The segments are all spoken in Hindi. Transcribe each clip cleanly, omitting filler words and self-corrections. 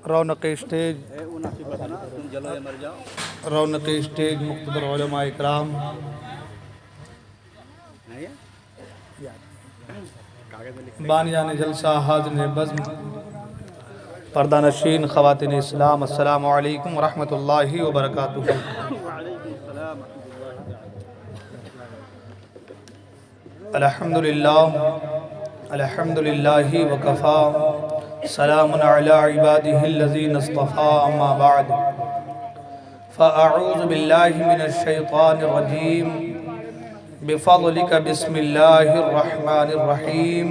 रौनक स्टेज मुक़्तदर उलमा इकराम, बानियान जलसा, हाज़िरीन बज़्म, पर्दानशीन, ख़वातीन इस्लाम, अस्सलामु अलैकुम व रहमतुल्लाहि व बरकातुहू। अल्हम्दुलिल्लाहि व कफ़ा, सलामुन अला इबादिहिल्लज़ीना इस्तफ़ा, अम्मा बअद, फ़अऊज़ु बिल्लाहि मिनश शैतानिर रजीम, बिफ़ज़लिका बिस्मिल्लाहिर रहमानिर रहीम।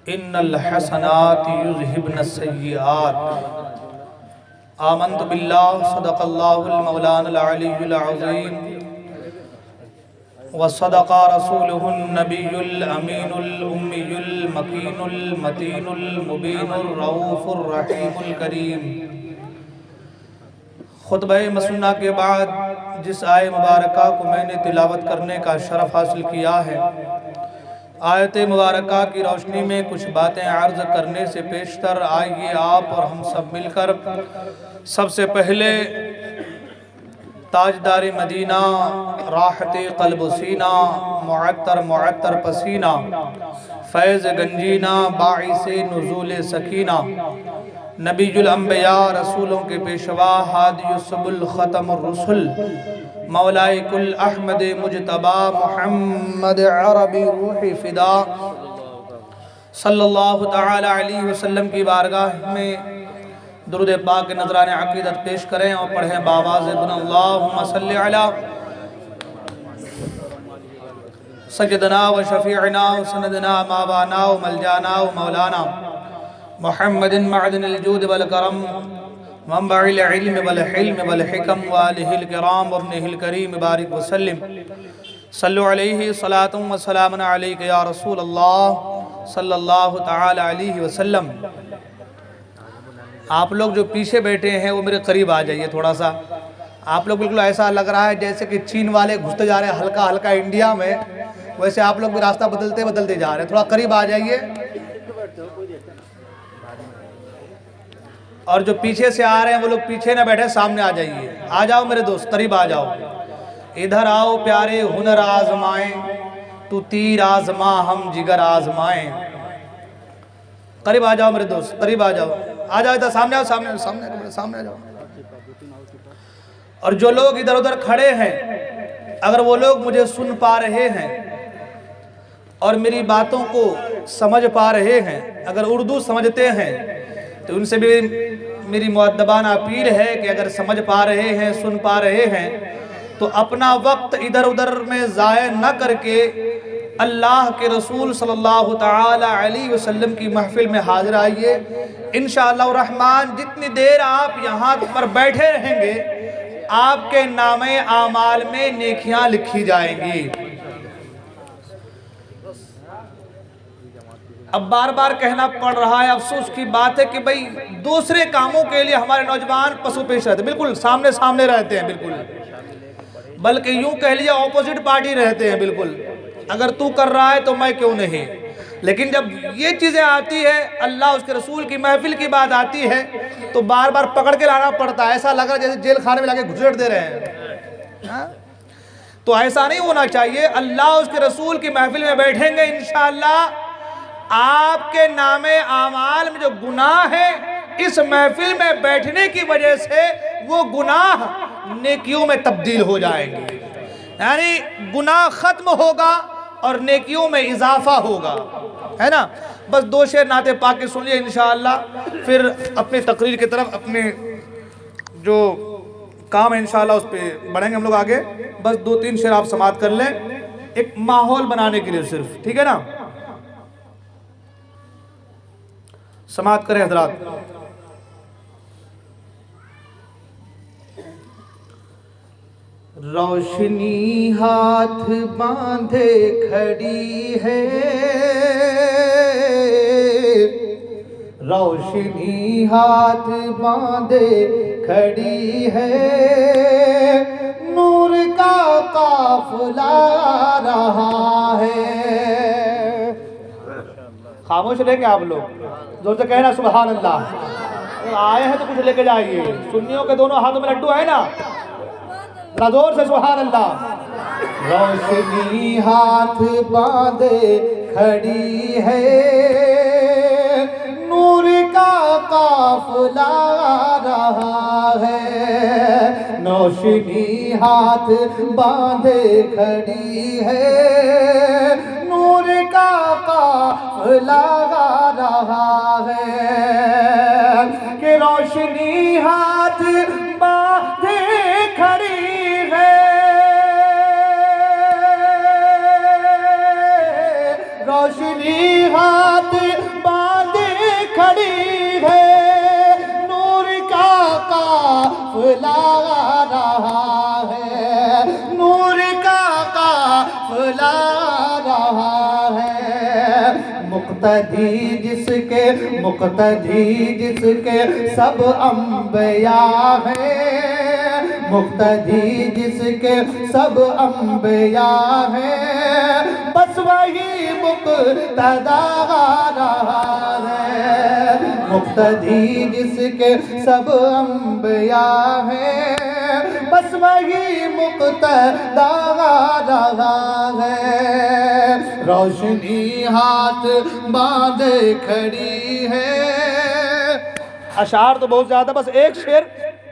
इन्नल हसनाति युज़हिबनस सय्यिआत, आमन्तु बिल्लाह, सदक़ल्लाहुल मौलानाल अलियुल अज़ीम, व सदक़ा रसूलुहुन नबियुल अमीनुल उम्मियुल मकीनुल मतीनुल मुबीनुर रऊफ़ुर रहीमुल करीम। खुतबा मसन्ना के बाद जिस आय मुबारका को मैंने तिलावत करने का शरफ़ हासिल किया है, आयत मुबारका की रोशनी में कुछ बातें अर्ज़ करने से पेशतर आइए आप और हम सब मिलकर सबसे पहले ताजदार मदीना, राहते क़ल्ब सीना, मुअत्तर पसीना, फैज़ गंजीना, बाइसे नुज़ूल सकीना, नबीजुल अंबिया, रसूलों के पेशवा, हादियुस्सुबुल ख़तमुर रुसुल, मौलाए कुल अहमद मुजतबा, मुहम्मद अरबी रूही फ़िदा सल्लल्लाहु तआला अलैहि वसल्लम की बारगाह में दुरूद पाक नज़राने अक़ीदत पेश करें और पढ़ें बावाज़ इब्न अल्लाहुम्मा सल्लि अला सय्यदना व शफ़ीअना व सनदना मावाना व मलजाना व मौलाना मुहम्मदिन मअदनिल जूद वल करम मंबइल इल्म वल हिल्म वल हिकम व आलिहिल किराम व इब्निहिल करीम बारिक व सल्लिम सल्लु अलैहि सलातुम व सलामुन अलैका या रसूल अल्लाह सल्लल्लाहु तआला अलैहि वसल्लम। आप लोग जो पीछे बैठे हैं वो मेरे करीब आ जाइए थोड़ा सा। आप लोग बिल्कुल ऐसा लग रहा है जैसे कि चीन वाले घुसते जा रहे हैं हल्का हल्का इंडिया में, वैसे आप लोग भी रास्ता बदलते बदलते जा रहे हैं। थोड़ा करीब आ जाइए। और जो पीछे से आ रहे हैं वो लोग पीछे ना बैठे, सामने आ जाइए। आ जाओ मेरे दोस्त, करीब आ जाओ। इधर आओ प्यारे, हुनर आजमाएं, तू तीर आजमा हम जिगर आजमाएं। करीब आ जाओ मेरे दोस्त, करीब आ जाओ। आ जाओ इधर, सामने आओ, सामने सामने सामने आ जाओ। और जो लोग इधर उधर खड़े हैं, अगर वो लोग मुझे सुन पा रहे हैं और मेरी बातों को समझ पा रहे हैं, अगर उर्दू समझते हैं, तो उनसे भी मेरी मुअद्दबाना अपील है कि अगर समझ पा रहे हैं, सुन पा रहे हैं, तो अपना वक्त इधर उधर में ज़ाय न करके अल्लाह के रसूल सल्लल्लाहु तआला अलैहि वसल्लम की महफिल में हाजिर आइए। इंशाअल्लाह रहमान जितनी देर आप यहाँ पर बैठे रहेंगे, आपके नामे आमाल में नेकियां लिखी जाएंगी। अब बार बार कहना पड़ रहा है, अफसोस की बात है कि भाई दूसरे कामों के लिए हमारे नौजवान पशु पेश रहते हैं, बिल्कुल सामने सामने रहते हैं, बिल्कुल बल्कि यूं कह लिया ऑपोजिट पार्टी रहते हैं। बिल्कुल अगर तू कर रहा है तो मैं क्यों नहीं। लेकिन जब ये चीज़ें आती है, अल्लाह उसके रसूल की महफिल की बात आती है, तो बार बार पकड़ के लाना पड़ता है। ऐसा लग रहा है जैसे जेल खाने में लाके घुसेड़ दे रहे हैं। तो ऐसा नहीं होना चाहिए। अल्लाह उसके रसूल की महफिल में बैठेंगे, इंशाअल्लाह आपके नामे आमाल में जो गुनाह है, इस महफिल में बैठने की वजह से वो गुनाह नेकियों में तब्दील हो जाएंगे। यानी गुनाह खत्म होगा और नेकियों में इजाफा होगा, है ना। बस दो शेर नाते पाक के सुनिए, इंशाअल्लाह फिर अपनी तकरीर की तरफ, अपने जो काम है इंशाअल्लाह उस पर बढ़ेंगे हम लोग आगे। बस दो तीन शेर आप समाअत कर लें, एक माहौल बनाने के लिए सिर्फ, ठीक है ना। समाअत करें हजरात। रोशनी हाथ बांधे खड़ी है, रोशनी हाथ बांधे खड़ी है, नूर का काफिला रहा है। खामोश रहेंगे आप लोग? जोर से कहना सुभान अल्लाह। आए हैं तो कुछ लेके जाइए। सुन्नियों के दोनों हाथों में लड्डू है ना, जरा जोर से सुभान अल्लाह। रोशनी हाथ बांधे खड़ी है, नूर का काफिला आ रहा है। रोशनी हाथ बांधे खड़ी है, नूर का काफिला आ रहा है। कि रोशनी हाथ बांधे खड़ी है, रोशनी हाथ बांधे खड़ी है, नूर का काफिला आ रहा है, नूर का काफिला आ रहा है। मुक्तदी जिसके सब अंबिया हैं, मुक्तदी जिसके सब अंबिया हैं, बस वही मुक्तदा आ रहा है। मुक्तदी जिसके सब अंबिया हैं, बस वही मुक्तदा आ रहा है। रोशनी हाथ बांधे खड़ी है। अशार तो बहुत ज़्यादा, बस एक शेर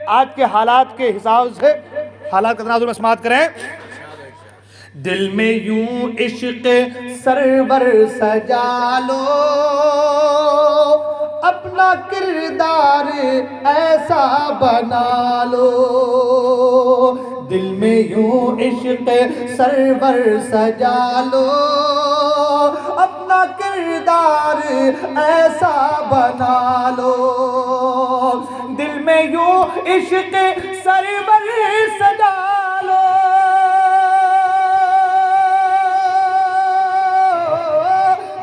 आज के हालात के हिसाब से, हालात का तनाजुर में समाअत करें। दिल में यूं इश्क सरवर सजा लो, अपना किरदार ऐसा बना लो। दिल में यूं इश्क सरवर सजा लो, अपना किरदार ऐसा बना लो। दिल में यूं इश्क सरवर सजा लो,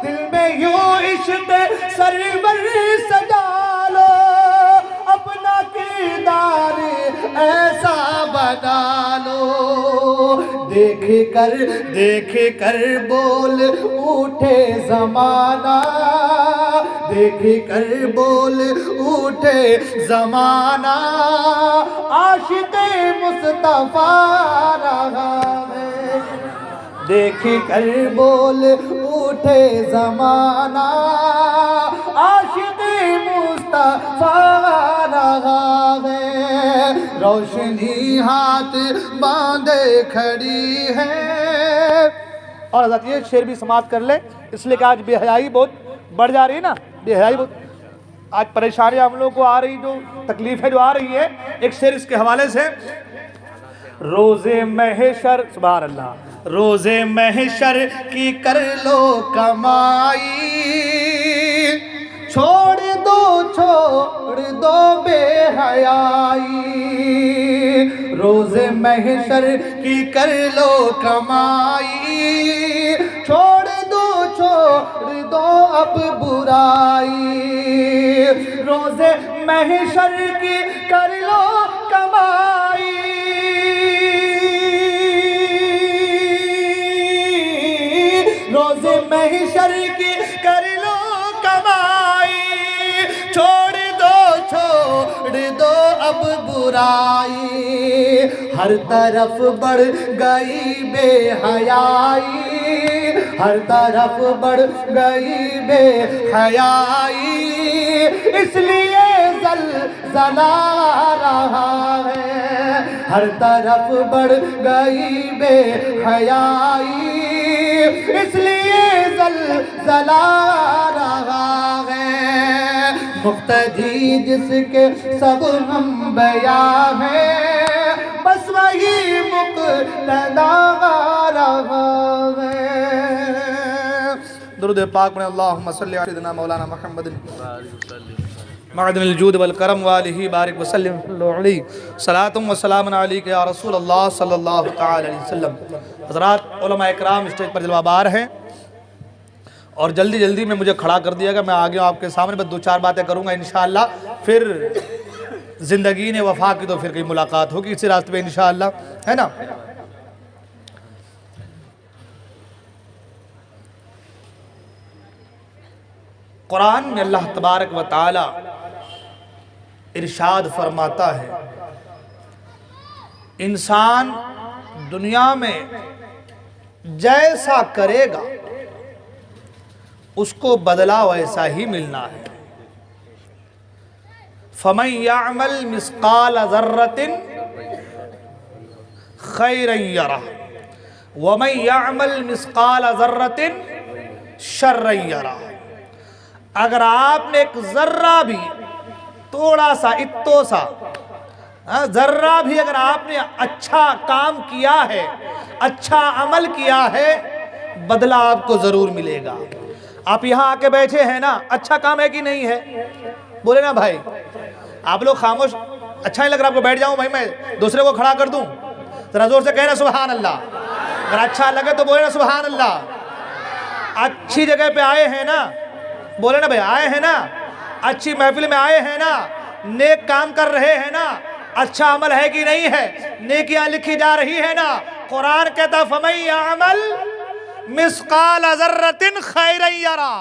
दिल में यूं इश्क सरवर सजा लो, अपना किरदार ऐसा बना लो। देख कर बोल उठे ज़माना, देख कर बोल उठे ज़माना, आशिक़े मुस्तफ़ा रहा है। देख कर बोल उठे ज़माना, आशिक़े मुस्तफ़ा रहा है। रोशनी हाथ बांधे खड़ी है। और हज़रत ये शेर भी समाप्त कर ले, इसलिए कि आज बेहयाई बहुत बढ़ जा रही है ना, बेहयाई बहुत आज परेशानियाँ हम लोग को आ रही, जो तकलीफ़ें जो आ रही है, एक शेर इसके हवाले से। रोज़े महशर, सुभान अल्लाह, रोज़े महशर की कर लो कमाई, छोड़ दो बेहयाई। रोज़े महशर की कर लो कमाई, छोड़ दो अब बुराई। रोज़े महशर की कर लो कमाई, रोज़े महशर की कर लो कमाई, छोड़ दो अब बुराई। हर तरफ बढ़ गई बेहयाई, हर तरफ बढ़ गई बेहयाई, इसलिए ज़लज़ला रहा है। हर तरफ बढ़ गई बेहयाई, इसलिए ज़लज़ला रहा है। मुक्तदी जिसके सब अंबिया हैं, बस वही मुक्तदा आ रहा है। दुरूद पाक में अल्लाहुम्मा सल्लि अला सय्यिदिना मौलाना मुहम्मदिन मअदिनिल जूद वल करम व आलिहि बारिक व सल्लिम अलैहि सलातुम व सलामुन अलैका या रसूल अल्लाह सल्लल्लाहु तआला अलैहि वसल्लम। हज़रात उलमा इकराम स्टेज पर जलवाबार हैं और जल्दी जल्दी में मुझे खड़ा कर दिया। मैं आ गया आपके सामने, बस दो चार बातें करूँगा इंशाअल्लाह, फिर ज़िंदगी ने वफा की तो फिर कहीं मुलाकात होगी इसी रास्ते पे इंशाअल्लाह, है ना। कुरान में अल्लाह तबारक व तआला इरशाद फरमाता है, इंसान दुनिया में जैसा करेगा उसको बदला वैसा ही मिलना है। फमन यअमल मिस्काल ज़र्रतिन खैरन यरह वमन यअमल मिस्काल ज़र्रतिन शर्रन यरह। अगर आपने एक ज़र्रा भी, थोड़ा सा, इत्तो सा ज़र्रा भी अगर आपने अच्छा काम किया है, अच्छा अमल किया है, बदला आपको ज़रूर मिलेगा। आप यहाँ आके बैठे हैं ना, अच्छा काम है कि नहीं है? बोले ना भाई। आप लोग खामोश, अच्छा नहीं लग रहा आपको? बैठ जाऊँ भाई, मैं दूसरे को खड़ा कर दूँ? ज़रा ज़ोर से कहना सुभान अल्लाह। अगर अच्छा लगे तो बोले ना सुभान अल्लाह। अच्छी जगह पे आए हैं ना, बोले ना भाई, आए हैं ना, अच्छी महफिल में आए हैं ना, नेक काम कर रहे हैं ना, अच्छा अमल है कि नहीं है? नेकियां लिखी जा रही है ना। कुरान कहता फमन यअमल मिस्काल ज़र्रतिन खैरन यरा।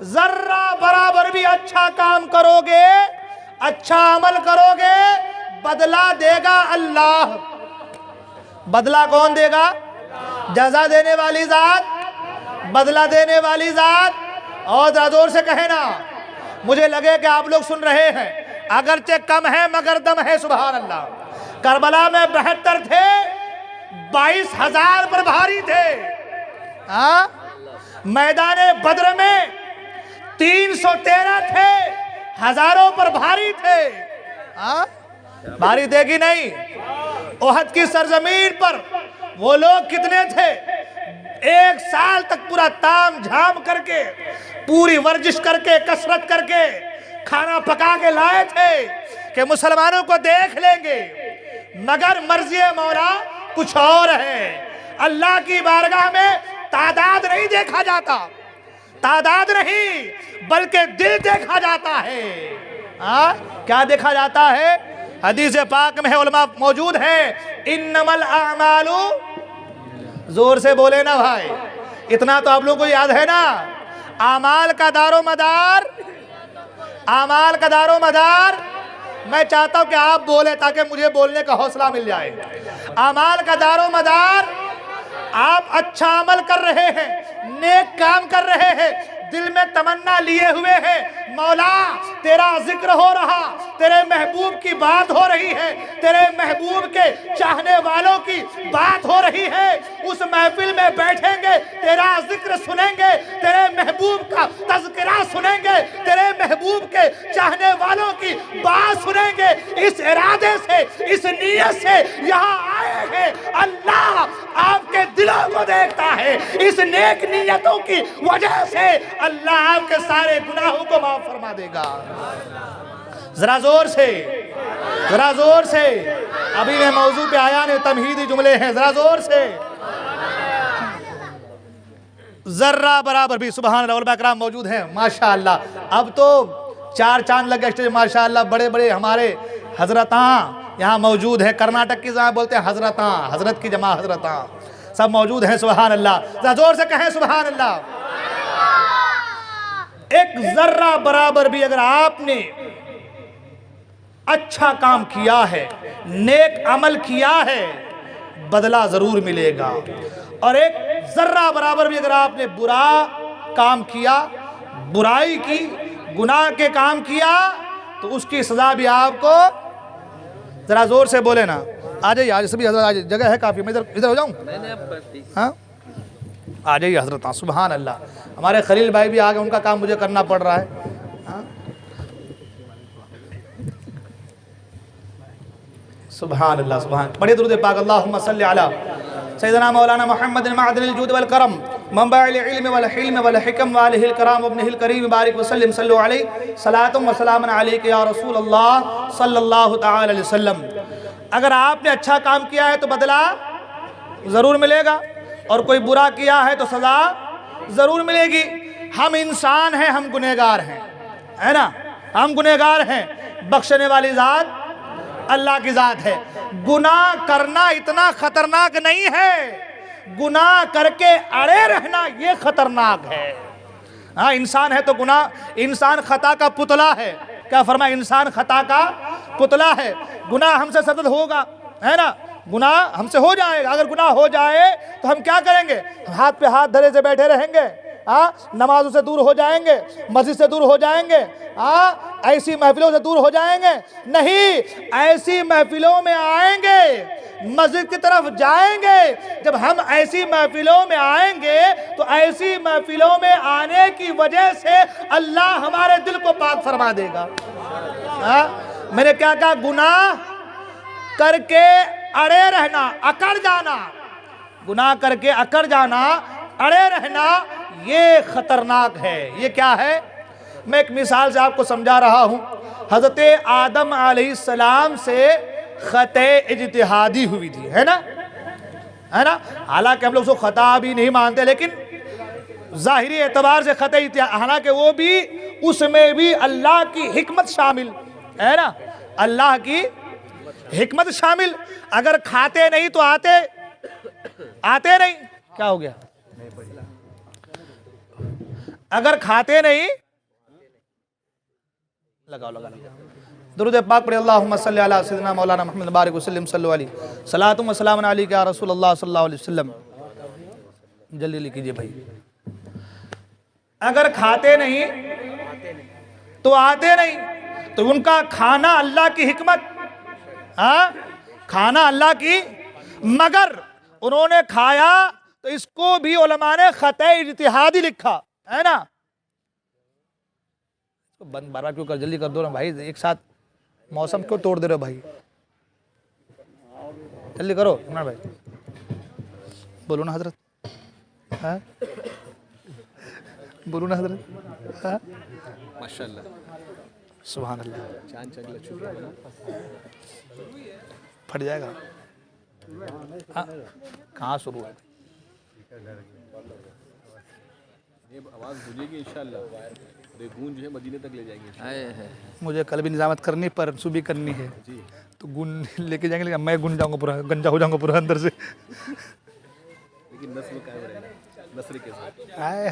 जर्रा बराबर भी अच्छा काम करोगे, अच्छा अमल करोगे, बदला देगा अल्लाह। बदला कौन देगा? जज़ा देने वाली ज़ात, बदला देने वाली ज़ात। और जोर से कहे ना, मुझे लगे कि आप लोग सुन रहे हैं, अगरचे कम है मगर दम है। सुभान अल्लाह। करबला में 72 थे, 22,000 पर भारी थे। मैदाने बद्र में 313 थे, हजारों पर भारी थे। भारी थे कि नहीं? ओहद की सरजमीन पर वो लोग कितने थे? 1 साल तक पूरा ताम झाम करके, पूरी वर्जिश करके, कसरत करके, खाना पका के लाए थे कि मुसलमानों को देख लेंगे, मगर मर्जी मौला कुछ और है। अल्लाह की बारगाह में तादाद नहीं देखा जाता, तादाद नहीं बल्कि दिल देखा जाता है। क्या देखा जाता है? हदीस पाक में है, उलमा मौजूद है, इन्नमल अमालु, जोर से बोले ना भाई, इतना तो आप लोगों को याद है ना। आमाल का दारो मदार, आमाल का दारो मदार, मैं चाहता हूं कि आप बोले ताकि मुझे बोलने का हौसला मिल जाए। आमाल का दारो मदार, आप अच्छा अमल कर रहे हैं, नेक काम कर रहे हैं, दिल में तमन्ना लिए हुए हैं, मौला तेरा जिक्र हो रहा, तेरे महबूब की बात हो रही है, तेरे महबूब के चाहने वालों की बात हो रही है। उस महफिल में बैठेंगे, तेरा जिक्र सुनेंगे, तेरे महबूब का तज़किरा सुनेंगे, तेरे महबूब के चाहने वालों की बात सुनेंगे। इस इरादे से, इस नीयत से यहाँ आए हैं। अल्लाह आपके दिलों को देखता है। इस नेक नीयतों की वजह से अल्लाह आपके सारे गुनाहों को माफ फरमा देगा। जरा जोर से, जरा जोर से। अभी मैं मौजू पे आया नहीं, तमहीदी जुमले हैं, जरा जोर से। जर्रा बराबर भी, सुभान अल्लाह, उलमा किराम मौजूद हैं माशाअल्लाह। अब तो 4 चांद लगे स्टेज माशाअल्लाह। बड़े बड़े हमारे हजरतां यहाँ मौजूद हैं। कर्नाटक की जहाँ बोलते हैं हजरतां, हजरत की जमा हजरतां, सब मौजूद हैं। सुभान अल्लाह, जरा जोर से कहें सुभान अल्लाह। एक जर्रा बराबर भी अगर आपने अच्छा काम किया है, नेक अमल किया है, बदला जरूर मिलेगा। और एक जर्रा बराबर भी अगर आपने बुरा काम किया, बुराई की, गुनाह के काम किया, तो उसकी सजा भी आपको, जरा जोर से बोले ना। आ जाइए, आज सभी हजरत, आज जगह है काफी, मैं इधर हो जाऊं? हाँ, आ जाइए हजरत। सुभान अल्लाह। हमारे खलील भाई भी आ गए, उनका काम मुझे करना पड़ रहा है। सुभान अल्लाह, सुभान। पढ़िए दुरूद पाक, अल्लाहुम्मा सल्लि अला सय्यदना मौलाना मुहम्मद मअदनिल जुद वल करम मंबअल इल्म वल हिल्म वल हिकम व आलिहिल कराम इब्निल करीम बारिक वसल्लम सल्लु अलैहि सलातुम व सलामुन अलैका या रसूल अल्लाह सल्लल्लाहु तआला अलैहि वसल्लम। अगर आपने अच्छा काम किया है तो बदला ज़रूर मिलेगा, और कोई बुरा किया है तो सज़ा ज़रूर मिलेगी। हम इंसान हैं, हम गुनहगार हैं, है ना? हम गुनहगार हैं। बख्शने वाली ज़ात अल्लाह की ज़ात है। गुनाह करना इतना खतरनाक नहीं है, गुनाह करके अड़े रहना ये खतरनाक है। हाँ, इंसान है तो गुनाह, इंसान खता का पुतला है। क्या फरमाया? इंसान खता का पुतला है। गुनाह हमसे सतत होगा, है ना, गुनाह हमसे हो जाएगा। अगर गुनाह हो जाए तो हम क्या करेंगे? हाथ पे हाथ धरे से बैठे रहेंगे, नमाजों से दूर हो जाएंगे, मस्जिद से दूर हो जाएंगे, ऐसी महफिलों से दूर हो जाएंगे? नहीं, ऐसी महफिलों में आएंगे, मस्जिद की तरफ जाएंगे। जब हम ऐसी महफिलों में आएंगे तो ऐसी महफिलों में आने की वजह से अल्लाह हमारे दिल को पाक फरमा देगा। मैंने क्या कहा? गुनाह करके अड़े रहना, अकड़ जाना, गुनाह करके अकड़ जाना, अड़े रहना, ये खतरनाक है। ये क्या है? मैं एक मिसाल से आपको समझा रहा हूं। हजरत आदम अलैहिस्सलाम से खते इज्तिहादी हुई थी, है ना, है ना। हालांकि हम लोग उसको खता भी नहीं मानते, लेकिन जाहिरी एतबार से खते इज्तिहादी, हालांकि वो भी, उसमें भी अल्लाह की हिकमत शामिल है ना, अल्लाह की हिकमत शामिल। अगर खाते नहीं तो आते नहीं। क्या हो गया? अगर खाते नहीं, लगाओ दुरूद पाक पढ़े, अल्लाहुम्मा सल्ली अला सय्यिदिना मौलाना मुहम्मद बारिक वसल्लम सल्लु अलैहि सलातु व सलामुन अलैका या रसूलल्लाह सल्लल्लाहु अलैहि वसल्लम। जल्दी लिखिए भाई। अगर खाते नहीं तो आते नहीं, तो उनका खाना अल्लाह की हिकमत, खाना अल्लाह की, मगर उन्होंने खाया तो इसको भी उलमा ने खते इज्तिहादी लिखा, है ना। बंद बार क्यों कर, जल्दी कर दो ना भाई, एक साथ मौसम क्यों तोड़ दे रहे हो भाई, जल्दी करो इमरान भाई। बोलो ना हजरत, बोलो ना हजरत। माशाल्लाह, सुभान अल्लाह। चांद फट जाएगा। कहाँ शुरू है? ये आवाज़ गूंजेगी इंशाल्लाह, गूंज जो है मदीने तक ले जाएंगे। मुझे कल भी निजामत करनी, पर सुबह करनी है तो गुन लेके जाएंगे, लेकिन मैं गुन जाऊंगा पूरा, गंजा हो जाऊंगा पूरा अंदर से। लेकिन नस्ल कायम रहेगा, नस्ल के साथ। हाय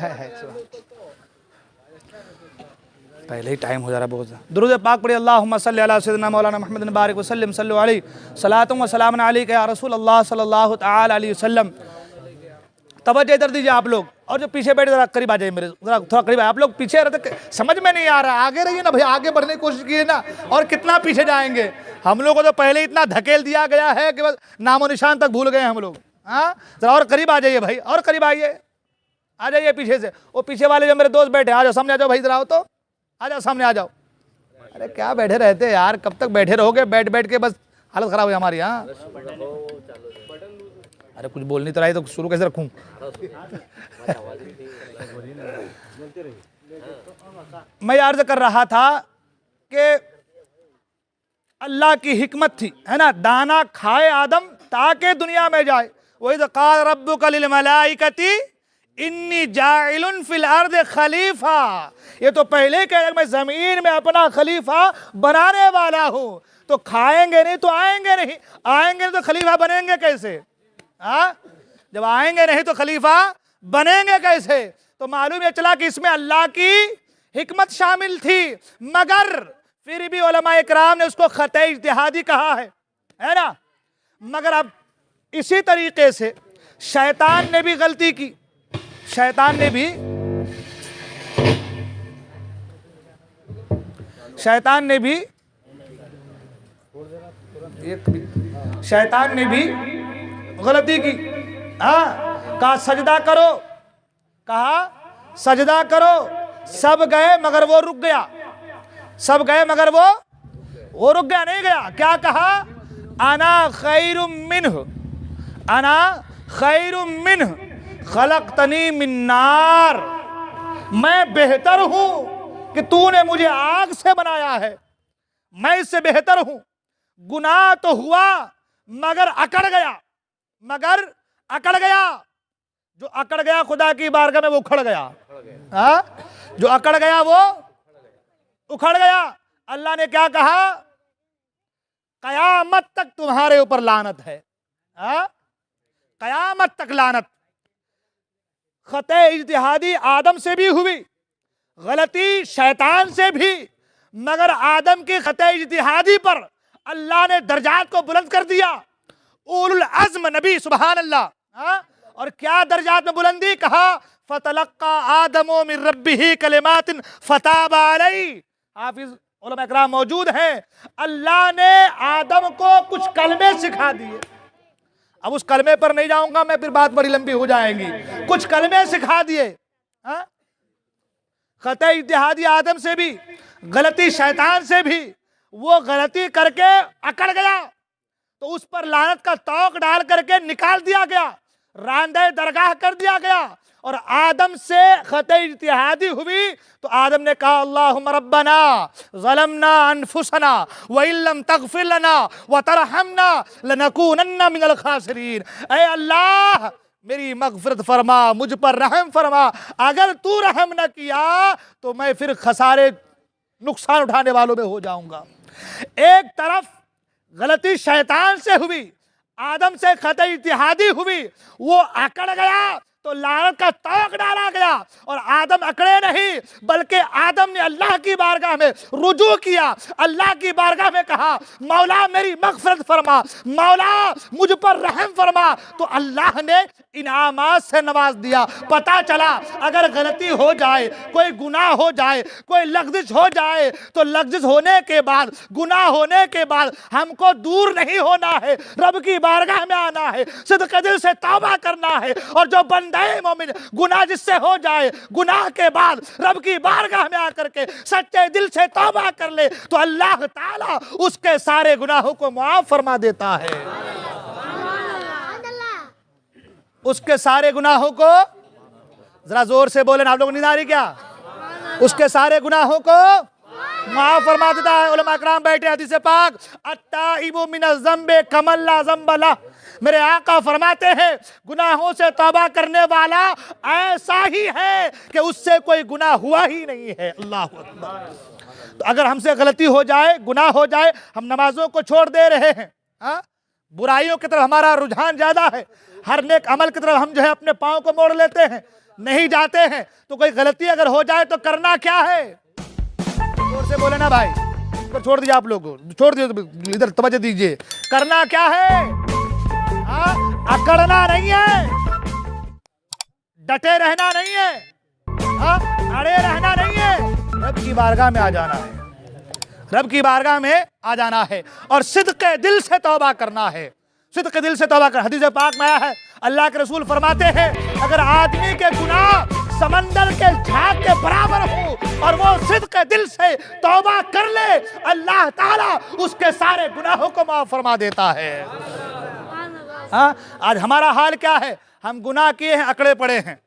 पहले ही टाइम हो जा रहा है बहुत। दुरूद पाक पढ़िए, अल्लाहुम्मा सल्ली अला सय्यिदिना मौलाना मुहम्मद बारिक वसल्लम सल्लु अलैहि सलातु व सलामुन अलैका या रसूलल्लाह सल्लल्लाहु तआला अलैहि वसल्लम। तवज्जो इधर दीजिए आप लोग, और जो पीछे बैठे जरा करीब आ जाइए मेरे, जरा थोड़ा करीब। आप लोग पीछे रहते, समझ में नहीं आ रहा, आगे रहिए ना भाई, आगे बढ़ने की कोशिश कीजिए ना। और कितना पीछे जाएंगे? हम लोग को तो पहले इतना धकेल दिया गया है कि बस नामो निशान तक भूल गए हम लोग। जरा और करीब आ जाइए भाई, और करीब आइए, आ जाइए पीछे से। वो पीछे वाले जो मेरे दोस्त बैठे, आ जाओ सामने, आ जाओ भाई, जरा आओ तो, आ जाओ सामने आ जाओ। अरे क्या बैठे रहते यार, कब तक बैठे रहोगे? बैठ बैठ के बस हालत खराब हुई हमारी। अरे कुछ बोलनी तो रही, तो शुरू कैसे रखूं? मैं अर्ज कर रहा था कि अल्लाह की हिकमत थी, है ना, दाना खाए आदम ताकि दुनिया में जाए। वही तो क़ाल रब्बुका लिल मलाइकति इन्नी जाइलुन फिल अर्द खलीफा। ये तो पहले कह रहे मैं जमीन में अपना खलीफा बनाने वाला हूं। तो खाएंगे नहीं तो आएंगे नहीं, आएंगे नहीं तो खलीफा बनेंगे कैसे? जब आएंगे नहीं तो खलीफा बनेंगे कैसे? तो मालूम ये चला कि इसमें अल्लाह की हिकमत शामिल थी, मगर फिर भी उलमा इकराम ने उसको खते इज्तिहादी कहा है ना। मगर अब इसी तरीके से शैतान ने भी गलती की, शैतान ने भी गलती की। कहा सजदा करो, कहा सजदा करो, सब गए मगर वो रुक गया, सब गए मगर वो रुक गया, नहीं गया। क्या कहा? अना खैरुम मिन्हु, अना खैरुम मिन्हु खलक़तनी मिन नार। मैं बेहतर हूं कि तूने मुझे आग से बनाया है, मैं इससे बेहतर हूं। गुनाह तो हुआ मगर अकड़ गया, मगर अकड़ गया। जो अकड़ गया खुदा की बारगाह में वो उखड़ गया। जो अकड़ गया वो उखड़ गया। अल्लाह ने क्या कहा? कयामत तक तुम्हारे ऊपर लानत है, कयामत तक लानत। खते इज्तिहादी आदम से भी हुई, गलती शैतान से भी, मगर आदम की खते इज्तिहादी पर अल्लाह ने दर्जात को बुलंद कर दिया। उलुल अज़्म नबी, सुभान अल्लाह। हाँ? और क्या दर्जात में बुलंदी, कहा फतलक्का आदमो मिन रब्बिही कलिमातिन फताबा अलैहि। हाफिज उलमा इकराम मौजूद हैं। अल्लाह ने आदम को कुछ कलमे सिखा दिए। अब उस कलमे पर नहीं जाऊंगा मैं, फिर बात बड़ी लंबी हो जाएगी। कुछ कलमे सिखा दिए। हाँ? खते इज्तिहादी आदम से भी, गलती शैतान से भी, वो गलती करके अकड़ गया तो उस पर लानत का तौक डाल करके निकाल दिया गया, रांदे दरगाह कर दिया गया। और आदम से खते इज्तिहादी हुई तो आदम ने कहा अल्लाहुम्मा रब्बना ज़लमना अनफुसना व इल्लम तग़फिर लना व तरहमना लनकूनन्ना मिनल खासिरीन। ऐ अल्लाह मेरी मग़फ़िरत फरमा, मुझ पर रहम फरमा, अगर तू रहम न किया तो मैं फिर खसारे नुकसान उठाने वालों में हो जाऊंगा। एक तरफ गलती शैतान से हुई, आदम से खते इज्तिहादी हुई, वो अकड़ गया तो लानत का तौक डाला गया। और आदम अकड़े नहीं, बल्कि आदम ने अल्लाह की बारगाह में रुजू किया, अल्लाह की बारगाह में कहा मौला मेरी मग़फ़िरत फरमा, मौला मुझ पर रहम फरमा। तो अल्लाह ने इनामात से नवाज दिया। पता चला अगर गलती हो जाए, कोई गुनाह हो जाए, कोई लग़्ज़िश हो जाए, तो लग़्ज़िश होने के बाद, गुनाह होने के बाद हमको दूर नहीं होना है, रब की बारगाह में आना है, सिद्क़ दिल से तौबा करना है। और जो बंदे मोमिन गुनाह जिससे हो जाए, गुनाह के बाद रब की बारगाह में आकर के सच्चे दिल से तौबा कर ले तो अल्लाह ताला उसके सारे गुनाहों को मुआफ़ फरमा देता है। उसके सारे गुनाहों को, जरा जोर से बोले ना, आप लोग नींद आ रही क्या? उसके सारे गुनाहों को माफ फरमा देता है। उलमा इकराम बैठे, हदीस पाक अत्ताइबु मिनज़ ज़म्बि कमन ला ज़म्ब लह। मेरे आका फरमाते हैं गुनाहों से तौबा करने वाला ऐसा ही है कि उससे कोई गुनाह हुआ ही नहीं है। अल्लाह अकबर। तो अगर हमसे गलती हो जाए, गुनाह हो जाए, हम नमाजों को छोड़ दे रहे हैं, हाँ? बुराइयों की तरफ हमारा रुझान ज्यादा है, हर नेक अमल की तरफ हम जो है अपने पाँव को मोड़ लेते हैं, नहीं जाते हैं, तो कोई गलती अगर हो जाए तो करना क्या है? जोर से बोले ना भाई, तो छोड़ दीजिए, आप लोगों छोड़ दीजिए, इधर तवज्जो दीजिए। करना क्या है? अकड़ना नहीं है, डटे रहना नहीं है, अड़े रहना नहीं है, रब की बारगाह में आ जाना है, रब की बारगाह में आ जाना है और सिद्क़े दिल से तौबा करना है। सिद्क़े दिल से तौबा कर, हदीस पाक में आया है, अल्लाह के रसूल फरमाते हैं अगर आदमी के गुनाह समंदर के झाग के बराबर हो और वो सिद्क़े दिल से तौबा कर ले, अल्लाह ताला उसके सारे गुनाहों को माफ फरमा देता है। हाँ, आज हमारा हाल क्या है? हम गुनाह किए हैं, अकड़े पड़े हैं,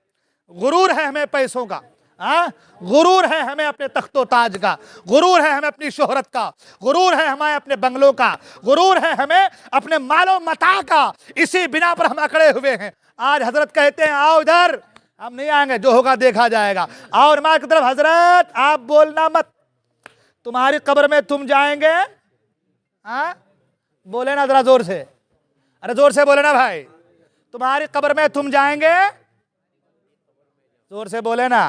गुरूर है हमें पैसों का, हाँ, गुरूर है हमें अपने तख्तो ताज का, गुरूर है हमें अपनी शोहरत का, गुरूर है हमें अपने बंगलों का, गुरूर है हमें अपने मालो मता का। इसी बिना पर हम अकड़े हुए हैं। आज हजरत कहते हैं आओ इधर, हम नहीं आएंगे, जो होगा देखा जाएगा। आओ नमाज की तरफ, हजरत आप बोलना मत, तुम्हारी कब्र में तुम जाएंगे। हाँ बोले ना जरा जोर से, अरे जोर से बोले ना भाई, तुम्हारी कब्र में तुम जाएंगे, जोर से बोले ना।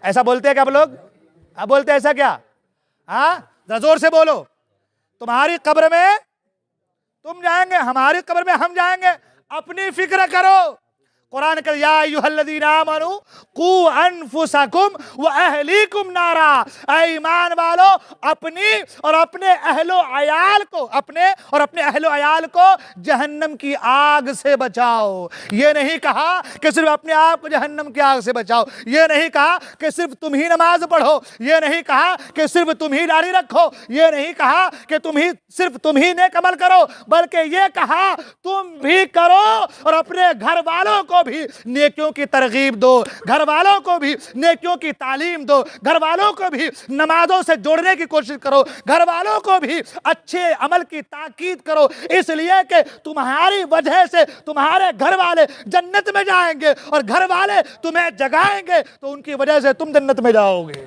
ऐसा बोलते हैं क्या आप लोग? आप बोलते हैं ऐसा क्या? हाँ जरा जोर से बोलो, तुम्हारी कब्र में तुम जाएंगे, हमारी कब्र में हम जाएंगे। अपनी फिक्र करो। कुरान का या अय्युहल्लज़ीना आमनू कू अनफुसकुम व अहलीकुम नारा, ऐ ईमान वालो अपनी और अपने अहलो अयाल को, अपने और अपने अहलो अयाल को जहन्नम की आग से बचाओ। ये नहीं कहा कि सिर्फ अपने आप को जहन्नम की आग से बचाओ, ये नहीं कहा कि सिर्फ तुम ही नमाज पढ़ो, ये नहीं कहा कि सिर्फ तुम ही दाढ़ी रखो, ये नहीं कहा कि सिर्फ तुम ही नेक अमल करो, बल्कि ये कहा तुम भी करो और अपने घर वालों को भी नेकियों की तरगीब दो, घर वालों को भी नेकियों की तालीम दो, घर वालों को भी नमाजों से जोड़ने की कोशिश करो, घर वालों को भी अच्छे अमल की ताकीद करो, इसलिए कि तुम्हारी वजह से तुम्हारे घर वाले जन्नत में जाएंगे और घर वाले तुम्हें जगाएंगे तो उनकी वजह से तुम जन्नत में जाओगे।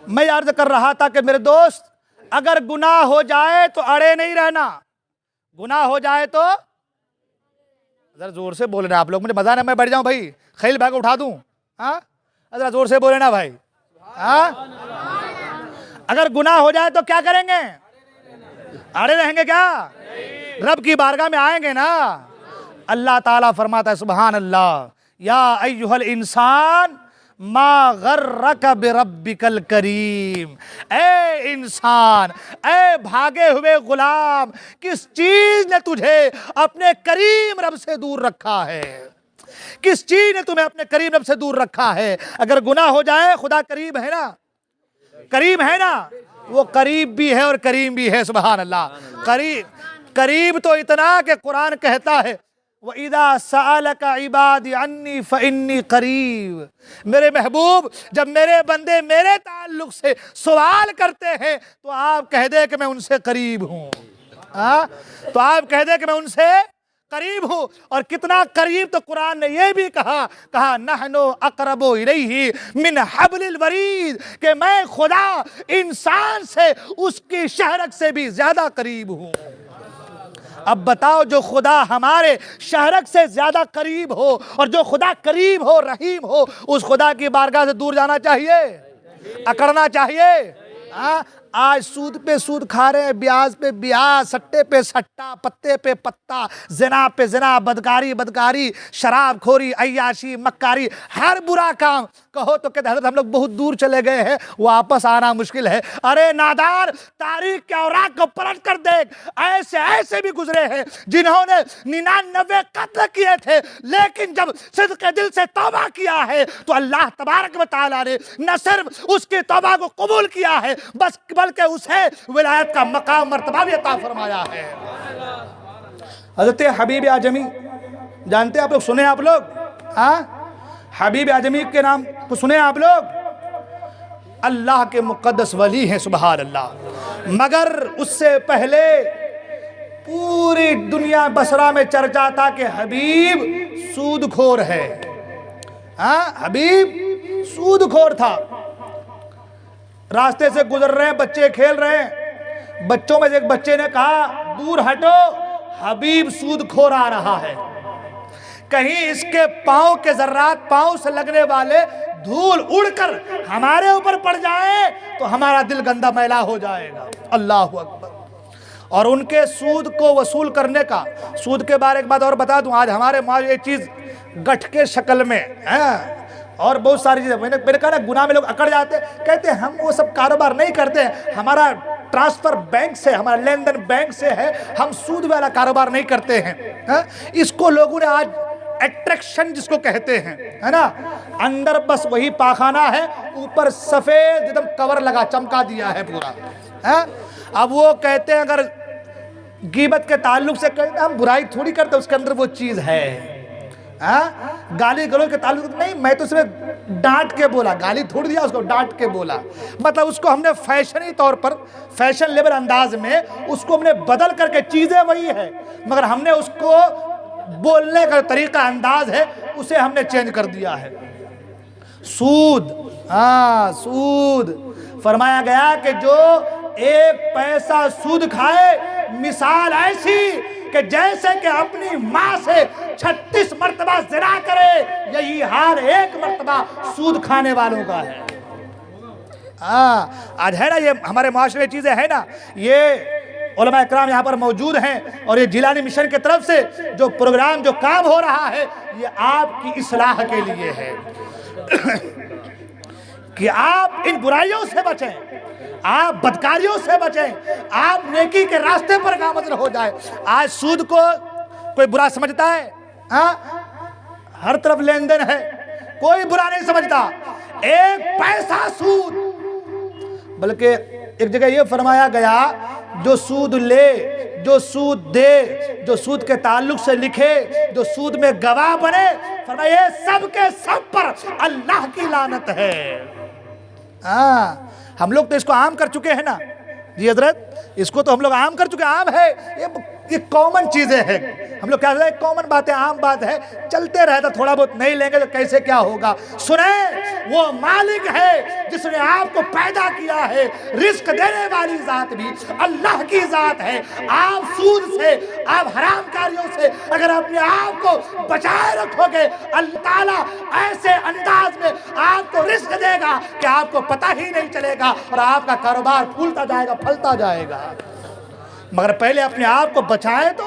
मैं अर्ज कर रहा था कि मेरे दोस्त, अगर गुनाह हो जाए तो अड़े नहीं रहना, गुनाह हो जाए तो जरा जोर से बोले ना आप लोग, मुझे मजा ना मैं बैठ जाऊं भाई, खैल भाग उठा दूं। हाँ जरा जोर से बोले ना भाई। हाँ अगर गुनाह हो जाए तो क्या करेंगे? अड़े रहेंगे क्या? रब की बारगाह में आएंगे ना। अल्लाह ताला फरमाता है सुभान अल्लाह, या अय्युहल इंसान मा गर्रक बिरब्बिकल करीम। ए इंसान, ए भागे हुए गुलाम, किस चीज ने तुझे अपने करीम रब से दूर रखा है? किस चीज ने तुम्हें अपने करीम रब से दूर रखा है? अगर गुनाह हो जाए, खुदा करीब है ना, करीम है ना, वो करीब भी है और करीम भी है। सुभान अल्लाह। करीब तो इतना कि कुरान कहता है व इदा सअलका इबादी अन्नी फइन्नी करीब। मेरे महबूब, जब मेरे बंदे मेरे ताल्लुक से सवाल करते हैं तो आप कह दे कि मैं उनसे करीब हूं। हाँ तो आप कह दे कि मैं उनसे करीब हूं। और कितना करीब, तो कुरान ने यह भी कहा नहनो अकरबो इलैहि मिन हब्लिल वरीद, कि मैं खुदा इंसान से उसकी शहरक से भी ज्यादा करीब हूं। अब बताओ, जो खुदा हमारे शहरक से ज्यादा करीब हो और जो खुदा करीब हो, रहीम हो, उस खुदा की बारगाह से दूर जाना चाहिए, अकड़ना चाहिए? हाँ आज सूद पे सूद खा रहे हैं, ब्याज पे ब्याज, सट्टे पे सट्टा, पत्ते पे पत्ता, जना पे जना, बदकारी बदकारी, शराब खोरी, अय्याशी, मक्कारी, हर बुरा काम कहो तो कहते हजरत हम लोग बहुत दूर चले गए हैं, वापस आना मुश्किल है। अरे नादार, तारीख के औराक को पलट कर देख, ऐसे ऐसे भी गुजरे हैं जिन्होंने 99 कत्ल किए थे, लेकिन जब सिद्क़े दिल से तौबा किया है तो अल्लाह तबारक व तआला ने न सिर्फ उसके तौबा को कबूल किया है, बल्कि उसे विलायत का मकाम मर्तबा भी अता फरमाया है। हजरत हबीब आजमी जानते आप लोग, सुने आप लोग? हाँ हबीब आजमी के नाम को सुने आप लोग? अल्लाह के मुक़द्दस वली हैं, सुभान अल्लाह। मगर उससे पहले पूरी दुनिया बसरा में चर्चा था कि हबीब सूदखोर है। हाँ हबीब सूदखोर था। रास्ते से गुजर रहे हैं, बच्चे खेल रहे हैं, बच्चों में से एक बच्चे ने कहा दूर हटो, हबीब सूदखोर आ रहा है, कहीं इसके पांव के जर्रात, पांव से लगने वाले धूल उड़कर हमारे ऊपर पड़ जाए तो हमारा दिल गंदा मैला हो जाएगा। अल्लाह अकबर। और उनके सूद को वसूल करने का, सूद के बारे एक बात और बता दूं, आज हमारे माँ ये चीज गठ के शक्ल में है और बहुत सारी चीजें, मैंने कहा ना गुनाह में लोग अकड़ जाते, कहते हैं हम वो सब कारोबार नहीं करते, हमारा ट्रांसफर बैंक से, हमारा लेन देन बैंक से है, हम सूद वाला कारोबार नहीं करते हैं। है? इसको लोगों ने आज अट्रैक्शन जिसको कहते हैं, है ना, अंदर बस वही पाखाना है, ऊपर सफेद एकदम कवर लगा, चमका दिया है पूरा। है? अब वो कहते हैं, अगर गीबत के ताल्लुक से कहते हम बुराई थोड़ी करते, उसके अंदर वो चीज है। गाली गलौज के ताल्लुक नहीं, मैं तो सिर्फ डांट के बोला, गाली थोड़ी दिया उसको, डांट के बोला, मतलब उसको हमने फैशनी तौर पर, फैशन लेवल अंदाज में उसको हमने बदल करके, चीजें वही है मगर हमने उसको बोलने का तरीका, अंदाज है, उसे हमने चेंज कर दिया है। सूद, हाँ सूद, फरमाया गया कि जो एक पैसा सूद खाए, मिसाल ऐसी कि जैसे कि अपनी माँ से 36 मर्तबा ज़िना करे, यही हाल एक मर्तबा सूद खाने वालों का है। आज है ना, ये हमारे माशरे में चीजें है ना, ये उलमा इकराम यहाँ पर मौजूद हैं और ये जिलानी मिशन की तरफ से जो प्रोग्राम, जो काम हो रहा है, ये आपकी इस्लाह के लिए है कि आप इन बुराइयों से बचें, आप बदकारियों से बचें, आप नेकी के रास्ते पर गामज़न हो जाए। आज सूद को कोई बुरा समझता है? हाँ हर तरफ लेन देन है, कोई बुरा नहीं समझता, एक पैसा सूद। बल्कि एक जगह ये फरमाया गया, जो सूद ले, जो सूद दे, जो सूद के ताल्लुक से लिखे, जो सूद में गवाह बने, फरमाया सब के सब पर अल्लाह की लानत है। हम लोग तो इसको आम कर चुके हैं ना जी हजरत। इसको तो हम लोग आम कर चुके, आम है, ये कॉमन चीजें हैं। हम लोग क्या है, कॉमन बात है, आम बात है, चलते रहता, थोड़ा बहुत नहीं लेंगे तो कैसे क्या होगा। सुने, वो मालिक है जिसने आपको पैदा किया है, रिस्क देने वाली जात भी अल्लाह की जात है। आप सूद से, आप हरामकारियों से अगर अपने आप को बचाए रखोगे, अल्लाह ताला ऐसे अंदाज में आपको रिस्क देगा कि आपको पता ही नहीं चलेगा और आपका कारोबार फूलता जाएगा, फलता जाएगा। मगर पहले अपने आप को बचाए तो,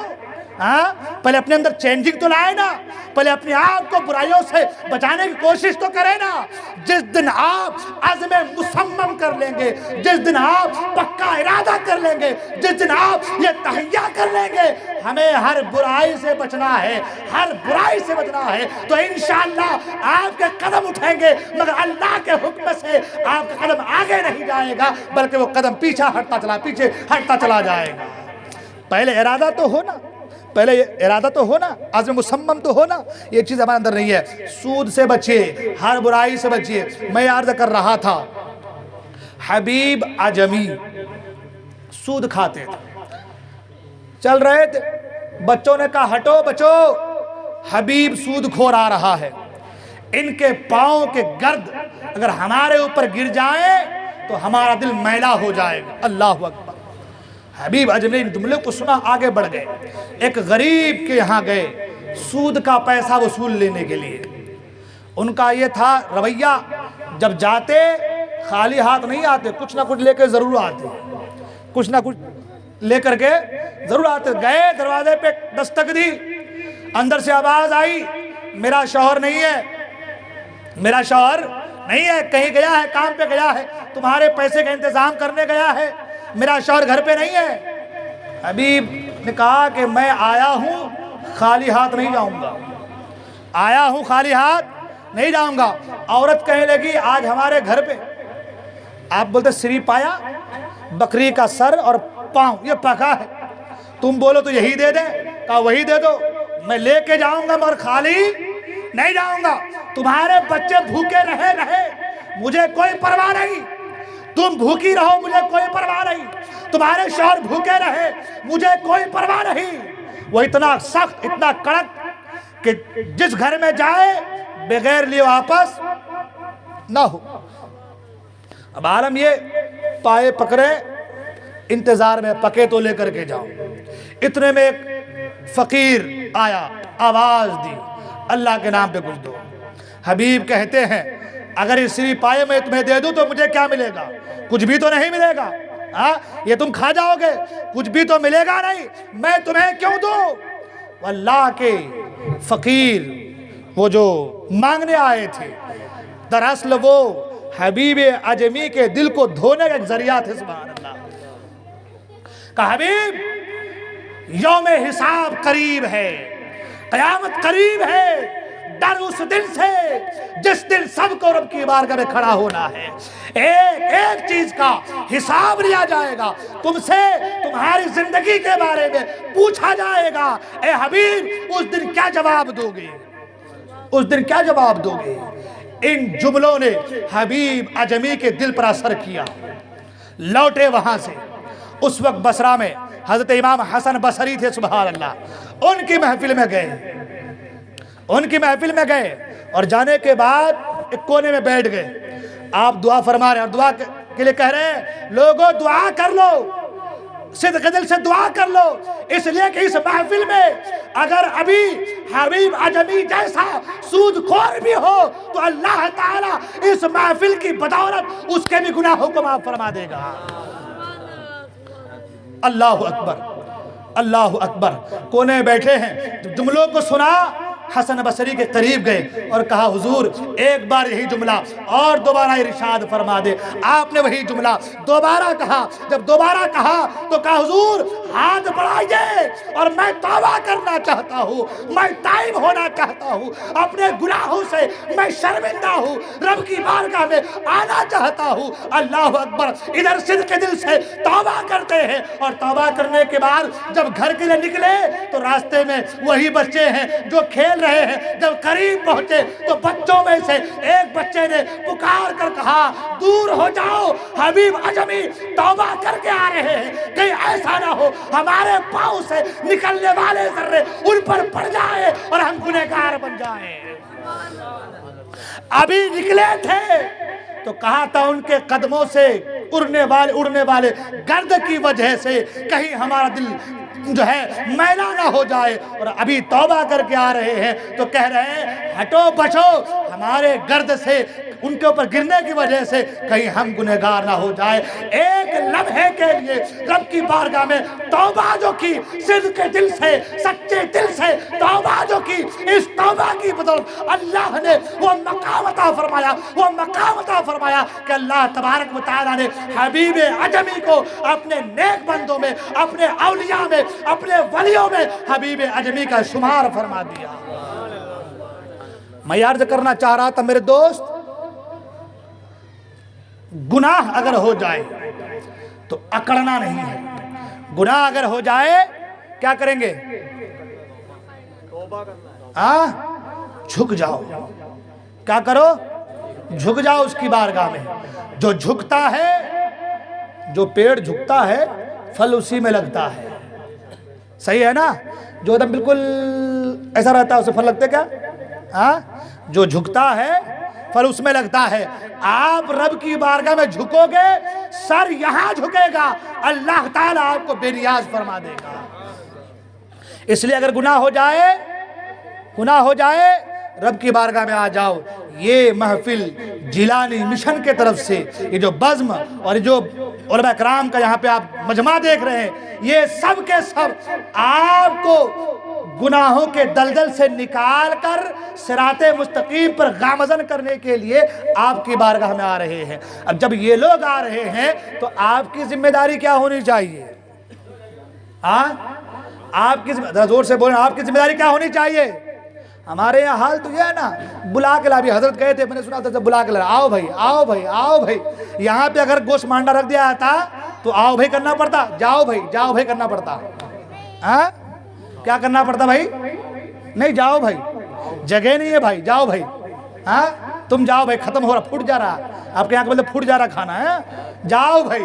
हाँ, पहले अपने अंदर चेंजिंग तो लाए ना, पहले अपने आप को बुराइयों से बचाने की कोशिश तो करें ना। जिस दिन आप अज़्म मुसम्मम कर लेंगे, जिस दिन आप पक्का इरादा कर लेंगे, जिस दिन आप ये तहैया कर लेंगे हमें हर बुराई से बचना है, हर बुराई से बचना है, तो इंशाअल्लाह आपके कदम उठेंगे, मगर अल्लाह के हुक्म से आपका कदम आगे नहीं जाएगा, बल्कि वो कदम पीछे हटता चला जाएगा। पहले इरादा तो हो ना, पहले इरादा तो हो ना, आज़म मुसम्मम तो हो ना। ये चीज़ हमारे अंदर नहीं है। सूद से बचिए, हर बुराई से बचिए। मैं अर्ज़ कर रहा था, हबीब आजमी सूद खाते थे, चल रहे थे, बच्चों ने कहा हटो बचो, हबीब सूद खोर आ रहा है। इनके पाँव के गर्द अगर हमारे ऊपर गिर जाए तो हमारा दिल मैला हो जाएगा। अल्लाह अकबर। हबीब अजमी इन जुमले को सुना, आगे बढ़ गए। एक गरीब के यहाँ गए सूद का पैसा वसूल लेने के लिए। उनका ये था रवैया, जब जाते खाली हाथ नहीं आते, कुछ ना कुछ लेकर जरूर आते, कुछ ना कुछ लेकर के जरूर आते। गए, दरवाजे पे दस्तक दी, अंदर से आवाज आई, मेरा शौहर नहीं है, मेरा शौहर नहीं है, कहीं गया है, काम पे गया है, तुम्हारे पैसे का इंतजाम करने गया है, मेरा शौहर घर पे नहीं है। हबीब ने कहा कि मैं आया हूँ खाली हाथ नहीं जाऊंगा, आया हूँ खाली हाथ नहीं जाऊंगा। औरत कहने लगी आज हमारे घर पे, आप बोलते श्री पाया, बकरी का सर और पाँव ये पका है, तुम बोलो तो यही दे दे, कहा वही दे दो, मैं लेके जाऊंगा मगर खाली नहीं जाऊंगा। तुम्हारे बच्चे भूखे रहे मुझे कोई परवाह नहीं, तुम भूखी रहो मुझे कोई परवाह नहीं, तुम्हारे शौहर भूखे रहे मुझे कोई परवाह नहीं। वो इतना सख्त, इतना कड़क कि जिस घर में जाए बगैर लिए वापस ना हो। अब आलम ये पाए पकड़े, इंतजार में पके तो लेकर के जाओ। इतने में एक फकीर आया, आवाज दी, अल्लाह के नाम पे कुछ दो। हबीब कहते हैं अगर इस श्री पाए में तुम्हें दे दूं तो मुझे क्या मिलेगा? कुछ भी तो नहीं मिलेगा, हाँ ये तुम खा जाओगे, कुछ भी तो मिलेगा नहीं, मैं तुम्हें क्यों दूं? अल्लाह के फकीर वो जो मांगने आए थे, दरअसल वो हबीब अजमी के दिल को धोने का एक जरिया थे। सुभान अल्लाह। कहा हबीब यौम हिसाब करीब है, कयामत करीब है, डर उस दिन से जिस दिन सबको रब की बारगाह में खड़ा होना है। एक एक चीज का हिसाब लिया जाएगा, तुमसे तुम्हारी जिंदगी के बारे में पूछा जाएगा। ए हबीब उस दिन क्या जवाब दोगे, उस दिन क्या जवाब दोगे? इन जुमलों ने हबीब अजमी के दिल पर असर किया। लौटे वहां से, उस वक्त बसरा में हजरत इमाम हसन बसरी थे, सुभान अल्लाह। उनकी महफिल में गए, उनकी महफिल में गए और जाने के बाद एक कोने में बैठ गए। आप दुआ फरमा रहे हैं और दुआ के लिए कह रहे हैं लोगों दुआ कर लो, सिद्क़ दिल से दुआ कर लो, इसलिए कि इस महफिल में अगर अभी हबीब अजमी जैसा सूदखोर भी हो तो अल्लाह ताला इस महफिल की बदौलत उसके भी गुनाहों को माफ फरमा देगा। अल्लाह अकबर, अल्लाह अकबर। कोने बैठे हैं, जब जुमलों को सुना हसन बसरी के करीब गए और कहा हुजूर एक बार यही जुमला और दोबारा इरशाद फरमा दे। आपने वही जुमला दोबारा कहा। जब दोबारा कहा तो कहा हुजूर हाथ बढ़ाइए और मैं तौबा करना चाहता हूँ, मैं ताइब होना चाहता हूँ, अपने गुनाहों से मैं शर्मिंदा हूँ, रब की बारगाह में आना चाहता हूँ। अल्लाह अकबर। इधर सिद्क़ के दिल से तौबा करते हैं और तौबा करने के बाद जब घर के लिए निकले तो रास्ते में वही बच्चे हैं जो खेल खेल रहे हैं, जब करीब पहुंचे तो बच्चों में से एक बच्चे ने पुकार कर कहा, दूर हो जाओ, हबीब अजमी तौबा करके आ रहे हैं, कहीं ऐसा ना हो हमारे पांव से निकलने वाले जर्रे उन पर पड़ जाए और हम गुनहगार बन जाएं। अभी निकले थे तो कहा था उनके कदमों से उड़ने वाले गर्द की वजह से कहीं हमारा दिल जो है मैला ना हो जाए, और अभी तौबा करके आ रहे हैं तो कह रहे हैं हटो बचो हमारे गर्द से, उनके ऊपर गिरने की वजह से कहीं हम गुनहगार ना हो जाए। एक लम्हे के लिए रब की बारगाह में तौबा जो की, सिद्क़ के दिल से, सच्चे दिल से तौबा जो की, इस तौबा की बदौलत अल्लाह ने वो मकाम अता फरमाया, वो मकाम अता फरमाया कि अल्लाह तबारक व तआला ने हबीब अजमी को अपने नेक बंदों में, अपने औलिया में, अपने वलियों में हबीब अजमी का शुमार फरमा दिया। मैं अर्ज करना चाह रहा था मेरे दोस्त, गुनाह अगर हो जाए तो अकड़ना नहीं है। गुनाह अगर हो जाए क्या करेंगे? झुक जाओ। क्या करो? झुक जाओ उसकी बारगाह में। जो झुकता है, जो पेड़ झुकता है फल उसी में लगता है, सही है ना? जो एकदम बिल्कुल ऐसा रहता है उसे फल लगते क्या? जो झुकता है फल उसमें लगता है। आप रब की बारगाह में झुकोगे, सर यहां झुकेगा, अल्लाह ताला आपको बेनियाज फरमा देगा। इसलिए अगर गुनाह हो जाए रब की बारगाह में आ जाओ। ये महफिल जिलानी मिशन के तरफ से ये जो बज़्म और ये जो उलमा कराम का यहाँ पे आप मजमा देख रहे हैं, ये सब के सब आपको गुनाहों के दलदल से निकाल कर सिराते मुस्तकीम पर गामज़न करने के लिए आपकी बारगाह में आ रहे हैं। अब जब ये लोग आ रहे हैं तो आपकी जिम्मेदारी क्या होनी चाहिए? आपकी जोर से बोलें, आपकी जिम्मेदारी क्या होनी चाहिए? हमारे यहाँ हाल तो यह है ना, बुला के ला, भी हजरत गए थे, मैंने सुना था जब बुला के ला, आओ भाई आओ भाई आओ भाई। यहाँ पे अगर गोश्त मांडा रख दिया था तो आओ भाई करना पड़ता, जाओ भाई करना पड़ता। क्या करना पड़ता भाई? नहीं, जाओ भाई, जगह नहीं है भाई, जाओ भाई। तुम जाओ भाई, खत्म हो रहा, फूट जा रहा, आपके यहाँ का मतलब फूट जा रहा खाना है, जाओ भाई।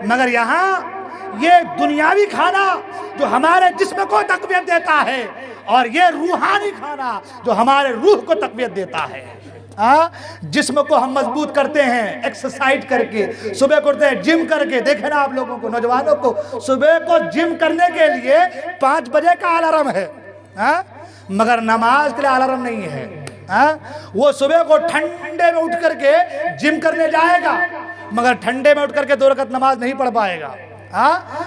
मगर यहाँ ये दुनियावी खाना जो हमारे जिस्म को तक़वियत देता है, और ये रूहानी खाना जो हमारे रूह को तक़वियत देता है। जिस्म को हम मजबूत करते हैं एक्सरसाइज करके, सुबह करते हैं जिम करके। देखे ना आप लोगों को, नौजवानों को, सुबह को जिम करने के लिए 5 बजे का अलार्म है, मगर नमाज के लिए अलार्म नहीं है। वो सुबह को ठंडे में उठ करके जिम करने जाएगा, मगर ठंडे में उठ करके 2 रकात नमाज नहीं पढ़ पाएगा।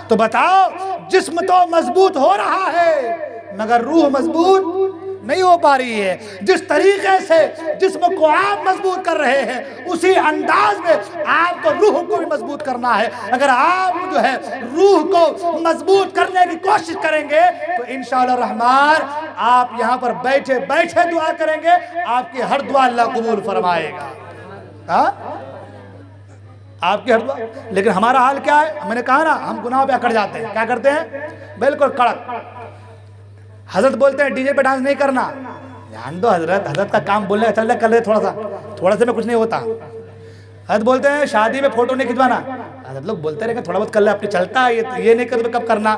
तो बताओ, जिस्म तो मजबूत हो रहा है मगर रूह मजबूत नहीं हो पा रही है। जिस तरीके से जिस्म को आप मजबूत कर रहे हैं, उसी अंदाज में आपको रूह को भी मजबूत करना है। अगर आप जो है रूह को मजबूत करने की कोशिश करेंगे तो इंशाअल्लाह रहमान आप यहाँ पर बैठे बैठे दुआ करेंगे, आपकी हर दुआ अल्लाह कबूल फरमाएगा। आपकी हर दुआ। लेकिन हमारा हाल क्या है? मैंने कहा ना, हम गुनाह पे अकड़ जाते हैं। क्या करते हैं? बिल्कुल कड़क। हजरत बोलते हैं डीजे पे डांस नहीं करना, ध्यान दो हजरत का काम बोलने चल रहा, कर ले थोड़ा सा में कुछ नहीं होता। हजरत बोलते हैं शादी में फोटो नहीं खिंचवाना, हजरत लोग बोलते रहे थोड़ा बहुत कर ले, अपनी चलता है ये नहीं कर तो कब करना,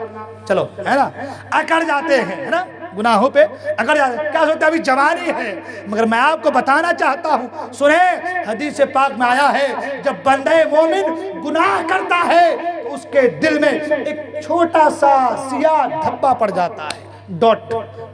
चलो, है ना? अकड़ जाते हैं, है ना, गुनाहों पे अकड़ जाते हैं। क्या सोचते हैं अभी जवानी है? मगर मैं आपको बताना चाहता हूँ, सुने, हदीस पाक में आया है, जब बंदे मोमिन गुनाह करता है तो उसके दिल में एक छोटा सा सियाह धब्बा पड़ जाता है, डॉट,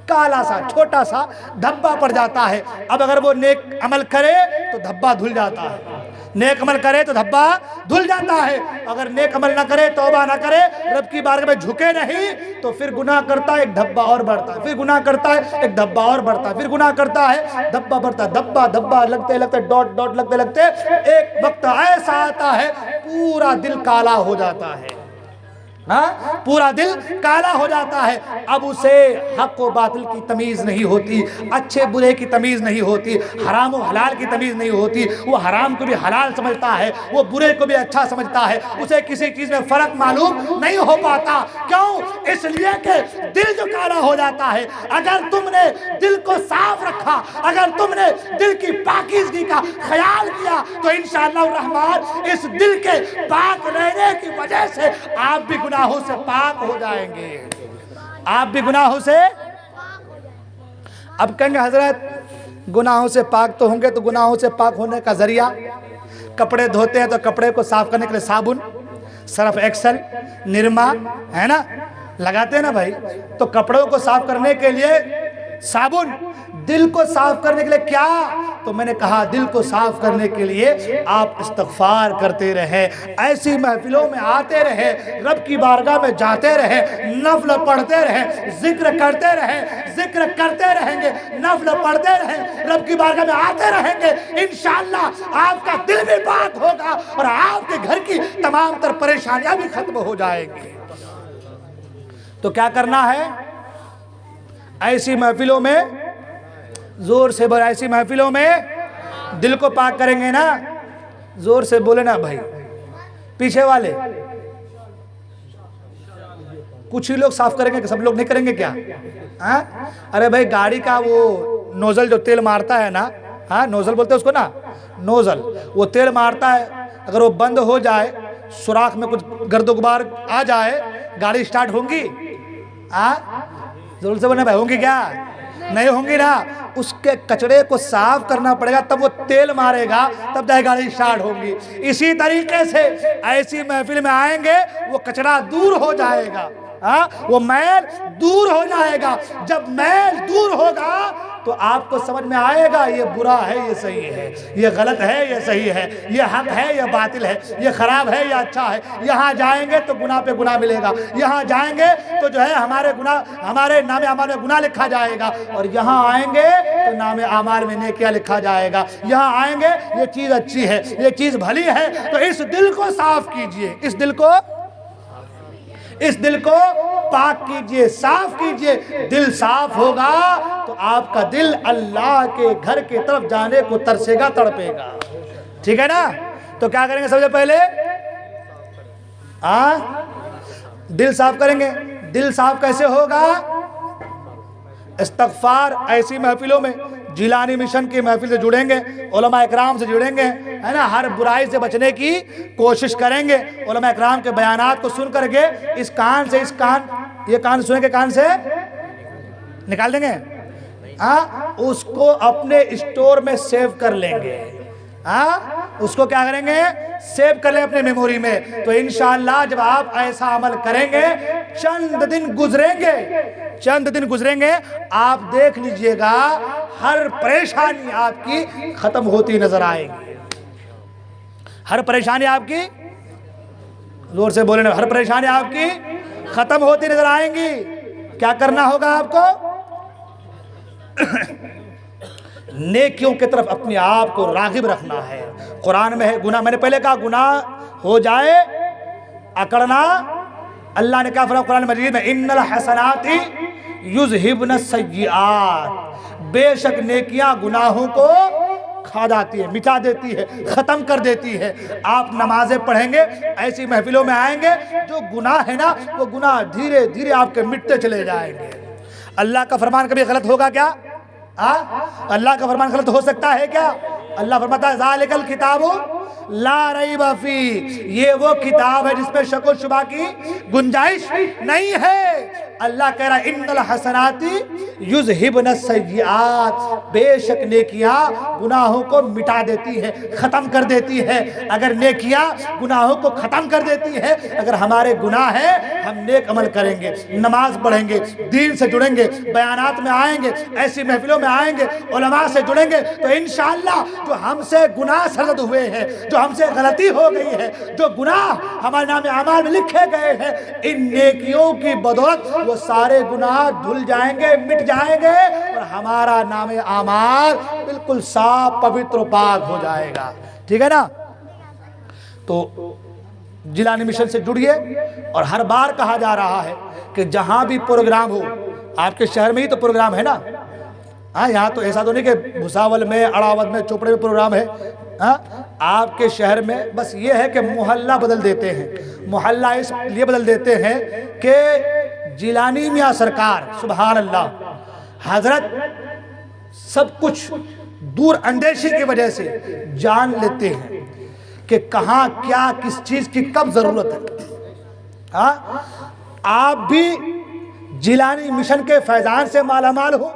काला सा छोटा सा धब्बा पड़ जाता है। अब अगर वो नेक अमल करे तो धब्बा धुल जाता है, नेक अमल करे तो धब्बा धुल जाता है। अगर नेक अमल ना करे, तौबा ना करे, रब की बारगाह में झुके नहीं, तो फिर गुनाह करता है, एक धब्बा और बढ़ता है, फिर गुनाह करता है, एक धब्बा और बढ़ता है, फिर गुनाह करता है, धब्बा बढ़ता है, धब्बा धब्बा लगते लगते, डॉट डॉट लगते लगते एक वक्त ऐसा आता है पूरा दिल काला हो जाता है। हाँ, पूरा दिल काला हो जाता है। अब उसे हक व बातिल की तमीज़ नहीं होती, अच्छे बुरे की तमीज़ नहीं होती, हराम व हलाल की तमीज़ नहीं होती। वो हराम को भी हलाल समझता है, वो बुरे को भी अच्छा समझता है, उसे किसी चीज़ में फ़र्क मालूम नहीं हो पाता। क्यों? इसलिए कि दिल जो काला हो जाता है। अगर तुमने दिल को साफ रखा, अगर तुमने दिल की पाकीज़गी का ख्याल किया, तो इंशाअल्लाह रहमान इस दिल के पाक रहने की वजह से आप भी गुनाहों से पाक हो जाएंगे, आप भी गुनाहों से। अब कहेंगे हजरत गुनाहों से पाक तो होंगे, तो गुनाहों से पाक होने का जरिया, कपड़े धोते हैं तो कपड़े को साफ करने के लिए साबुन, सर्फ एक्सेल, निरमा, है ना, लगाते हैं ना भाई। तो कपड़ों को साफ करने के लिए साबुन, दिल को साफ करने के लिए क्या? तो मैंने कहा दिल को साफ करने के लिए आप इस्तिग़फ़ार करते रहे, ऐसी महफिलों में आते रहे, रब की बारगाह में जाते रहे, नफ़ल पढ़ते रहे, जिक्र करते रहे, जिक्र करते रहेंगे, नफ़ल पढ़ते रहे, रब की बारगाह में आते रहेंगे, इंशाअल्लाह आपका दिल भी पाक होगा और आपके घर की तमाम तर परेशानियां भी खत्म हो जाएंगी। तो क्या करना है? ऐसी महफिलों में जोर से बोले, ऐसी महफिलों में दिल को पाक करेंगे ना, जोर से बोले ना भाई। पीछे वाले कुछ ही लोग साफ करेंगे, सब लोग नहीं करेंगे क्या? हाँ, अरे भाई गाड़ी का वो नोजल जो तेल मारता है ना, हाँ नोजल बोलते हैं उसको ना, नोजल, वो तेल मारता है, अगर वो बंद हो जाए, सुराख में कुछ गर्द गुबार आ जाए, गाड़ी स्टार्ट होंगी? हाँ, जोर से बोलना भाई, होंगी क्या? नहीं होंगी ना। उसके कचरे को साफ करना पड़ेगा, तब वो तेल मारेगा, तब जाए गाड़ी स्टार्ट होगी। इसी तरीके से ऐसी महफिल में आएंगे, वो कचरा दूर हो जाएगा, हाँ, वो मैल दूर हो जाएगा। जब मैल दूर होगा तो आपको समझ में आएगा ये बुरा है, ये सही है, ये गलत है, ये सही है, ये हक है, ये बातिल है, ये खराब है, ये अच्छा है। यहाँ जाएंगे तो गुनाह पे गुनाह मिलेगा, यहाँ जाएंगे तो जो है हमारे गुनाह, हमारे नामे अमाल में गुनाह लिखा जाएगा, और यहाँ आएंगे तो नामे अमाल में नेकियां लिखा जाएगा। यहाँ आएंगे ये चीज़ अच्छी है, ये चीज़ भली है, तो इस दिल को साफ कीजिए, इस दिल को पाक कीजिए, साफ कीजिए। दिल साफ होगा तो आपका दिल अल्लाह के घर की तरफ जाने को तरसेगा, तड़पेगा। ठीक है ना? तो क्या करेंगे सबसे पहले? दिल साफ करेंगे। दिल साफ कैसे होगा? इस्तिग़फ़ार ऐसी महफिलों में, जिलानी मिशन की महफिल से जुड़ेंगे, उलमा इकराम से जुड़ेंगे, है ना, हर बुराई से बचने की कोशिश करेंगे। उलमा इकराम के बयानात को सुन करके इस कान से, इस कान, ये कान सुने के कान से निकाल देंगे, उसको अपने स्टोर में सेव कर लेंगे। उसको क्या करेंगे? सेव कर लें अपने मेमोरी में। तो इंशाअल्लाह जब आप ऐसा अमल करेंगे, चंद दिन गुजरेंगे, आप देख लीजिएगा हर परेशानी आपकी खत्म होती नजर आएगी। हर परेशानी आपकी, जोर से बोले ना, हर परेशानी आपकी खत्म होती नजर आएंगी। क्या करना होगा आपको? नेकियों की तरफ अपने आप को राग़िब रखना है। कुरान में है गुनाह, मैंने पहले कहा गुनाह हो जाए अकड़ना, अल्लाह ने क्या फरमाया कुरान मजीद में, इन्नल हसनाति युज़हिबन सय्यिआत, बेशक नेकियां गुनाहों को खा जाती है, मिटा देती है, ख़त्म कर देती है। आप नमाजें पढ़ेंगे, ऐसी महफिलों में आएंगे, जो गुनाह है ना, वो गुनाह धीरे धीरे आपके मिटते चले जाएंगे। अल्लाह का फरमान कभी गलत होगा क्या? अल्लाह का फरमान गलत हो सकता है क्या? अल्लाह फरमाता है ज़ालिकल किताबु ला रैब फी, ये वो किताब है जिसमें शक व शुबा की गुंजाइश नहीं है। अल्लाह कह रहा है इन्नल हसनाति युज़हिबन सय्यिआत, बेशक नेकियां गुनाहों को मिटा देती है, ख़त्म कर देती है। अगर नेकियां गुनाहों को ख़त्म कर देती है, अगर हमारे गुनाह है, हम नेक अमल करेंगे, नमाज पढ़ेंगे, दीन से जुड़ेंगे, बयानात में आएंगे, ऐसी महफिलों में आएंगे, उलमा से जुड़ेंगे, तो इंशाअल्लाह जो हमसे गुनाह सरजद हुए हैं, जो हमसे गलती हो गई है, जो गुनाह हमारे नाम अमाल में लिखे गए हैं, इन नेकियों की बदौलत वो सारे गुनाह धुल जाएंगे, मिट जाएंगे, और हमारा नाम अमाल बिल्कुल साफ, पवित्र, पाक हो जाएगा। ठीक है ना? तो जिलानी मिशन से जुड़िए। और हर बार कहा जा रहा है कि जहाँ भी प्रोग्राम हो, आपके शहर में ही तो प्रोग्राम है ना, हाँ, यहाँ तो ऐसा तो नहीं कि भुसावल में, अड़ावत में, चोपड़े में प्रोग्राम है, हाँ, आपके शहर में बस ये है कि मोहल्ला बदल देते हैं। मोहल्ला इसलिए बदल देते हैं कि जिलानी मियाँ सरकार, सुभान अल्लाह, हजरत सब कुछ दूर अंदेशी की वजह से जान लेते हैं कि कहाँ क्या किस चीज़ की कब ज़रूरत है। हाँ, आप भी जिलानी मिशन के फैज़ान से मालामाल हो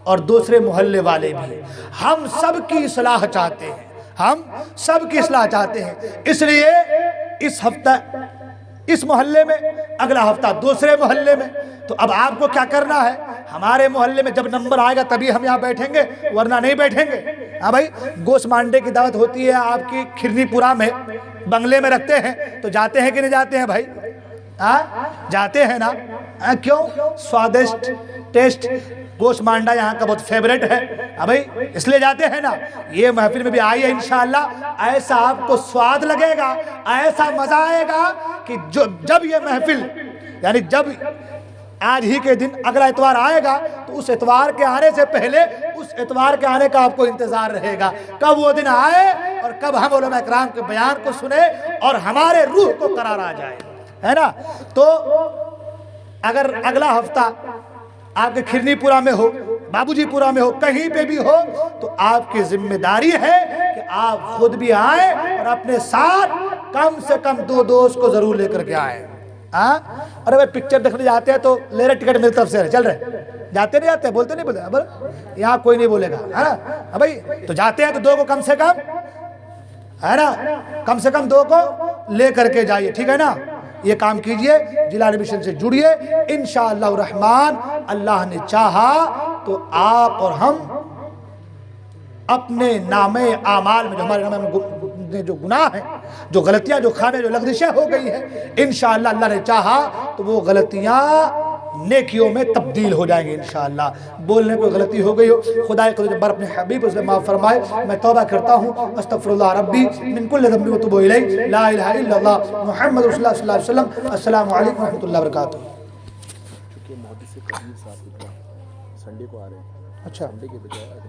और दूसरे मोहल्ले वाले भी। हम सब की इस्लाह चाहते हैं, हम सब की इस्लाह चाहते हैं। इसलिए इस हफ्ता इस मोहल्ले में, अगला हफ्ता दूसरे मोहल्ले में। तो अब आपको क्या करना है, हमारे मोहल्ले में जब नंबर आएगा तभी हम यहाँ बैठेंगे, वरना नहीं बैठेंगे। हाँ भाई, गोश्त मांडे की दावत होती है आपकी खिरनीपुरा में, बंगले में रखते हैं, तो जाते हैं कि नहीं जाते हैं भाई? हाँ, जाते हैं ना। क्यों? स्वादिष्ट टेस्ट गोश्त मांडा यहाँ का बहुत फेवरेट है। हाँ भाई, इसलिए जाते हैं ना। ये महफिल में भी आइए इंशाअल्लाह, ऐसा आपको स्वाद लगेगा, ऐसा मजा आएगा कि जब ये महफिल, यानी जब आज ही के दिन अगला इतवार आएगा, तो उस इतवार के आने से पहले उस इतवार के आने का आपको इंतजार रहेगा, कब वो दिन आए और कब हम उलमा इकराम के बयान को सुने और हमारे रूह को करार आ जाए, है ना। तो अगर अगला हफ्ता आपके खिरनीपुरा में हो, बाबूजीपुरा में हो, कहीं पे भी हो, तो आपकी जिम्मेदारी है कि आप खुद भी आए और अपने साथ कम से कम 2 दोस्त को जरूर लेकर के आए। हाँ, अरे भाई पिक्चर देखने जाते हैं तो ले रहे टिकट मेरी तरफ से, चल रहे, जाते नहीं जाते, बोलते नहीं बोले, अब यहाँ कोई नहीं बोलेगा, है ना भाई। तो जाते हैं तो 2 को कम से कम, है ना, कम से कम 2 को ले करके जाइए, ठीक है ना। ये काम कीजिए, जिलानी मिशन से जुड़िए, इंशाअल्लाह रहमान। अल्लाह ने चाहा तो आप और हम अपने नामे आमाल में, जो हमारे नामे में जो गुनाह है, जो गलतियां, जो खाने, जो लग़ज़िशें हो गई हैं, इंशाअल्लाह अल्लाह ने चाहा तो वो गलतियां नेकियों में तब्दील हो जाएंगे इंशाअल्लाह। बोलने में कोई गलती हो गई हो, खुदा के जब्बार अपने हबीब उसे माफ़ फरमाए। मैं तौबा करता हूँ, अस्तग़फिरुल्लाह रब्बी मिन कुल्लि ज़ंबिन व अतूबु इलैहि, ला इलाहा इल्लल्लाह मुहम्मद रसूलुल्लाह सल्लल्लाहु अलैहि वसल्लम। अस्सलामु अलैकुम व रहमतुल्लाहि व बरकातुहू। चूँकि मुहद्दिस कबीर साहब संडे को आ रहे हैं, अच्छा, संडे के बजाय